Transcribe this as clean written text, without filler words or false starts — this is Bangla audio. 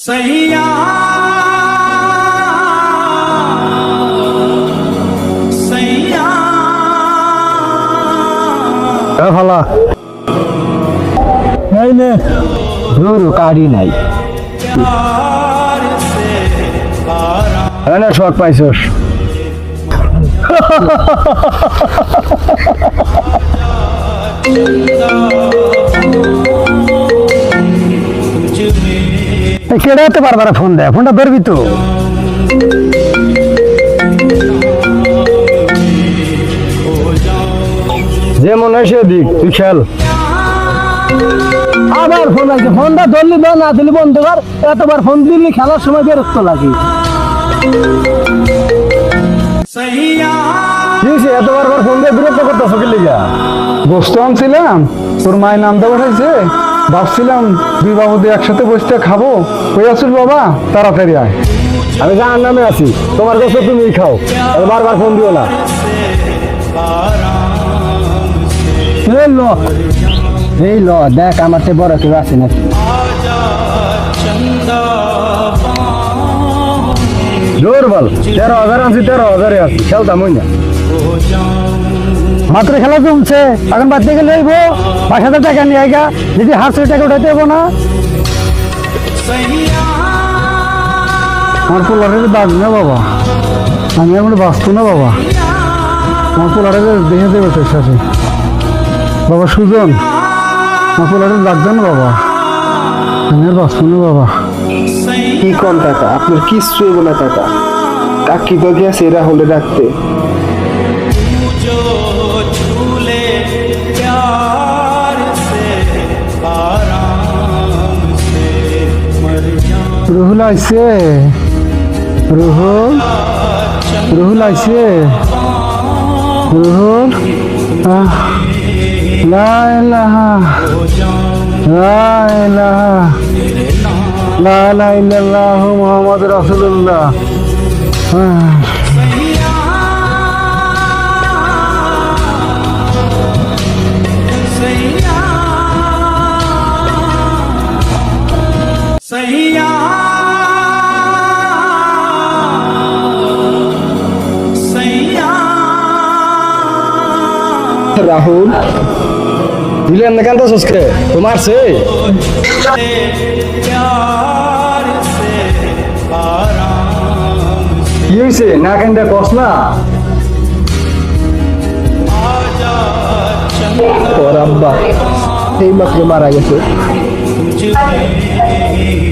सैया सैया ভালো নাই নে ধরু কাড়ি নাই प्यार से आराम এনে শখ পাইছস तुझ में কেড়াতে বারবার ফোন দেয় ফোনটা ধরবি তো যেমন এসে দিক তুই খেল আবার ফোন আছে ফোনটা ধরলি বা না দিলি বন্ধ কর এতবার ফোন দিলি খেলার সময় বিরক্ত লাগে सैया এতবার ফোন দিয়ে বিরক্ত করতেছ কি লিগা বস্তু আনছিলাম তোর মায়ের নামটা উঠাইছে ভাবছিলাম দুই বাবু দিয়ে একসাথে বসতে খাবো কই আসিস বাবা তাড়াতাড়ি আয় আমি যার নামে আছি তোমার কাছে তুমি খাও আর বারবার ফোন দিও না এই ল দেখ আমার চেয়ে বড় কেউ আছে নাকি चंदा জোর বল 13,000 আছি 13,000 আছি খেলতাম ওই না মাত্র খেলা জমছে এখন বাদ থেকে লইব 5,000 টাকা নিয়ে আইগা যদি হারছে টাকা উঠাইতে হবো না सैया আমার পোলারের বাঘ না বাবা আমি এখন বাঁচতো না বাবা আমার পোলারের দেখে দেবে তোর সাথে বাবা সুজন আমার পোলারের লাগবে না বাবা আমি আর বাঁচতো না বাবা কি কম টাকা আপনার কিচ্ছু এগো না টাকা কাকি তো গেছে এরা হলে রাখতে जो झूले प्यार से आराम से मर जाऊं রুহুল আইছে রুহুল রুহুল আইছে রুহুল লা ইলাহা লা ইলাহা লা ইলাহা ইল্লাল্লাহু মুহাম্মাদুর রাসূলুল্লাহ सैया सैया सैया রাহুল দিলেন না কান্দা সসকে তোমার সে प्यार से आराम কি হইছে না কান্দা কস না आजा चंदा ওর আব্বা এই মাত্র মারা গেছে तुझ में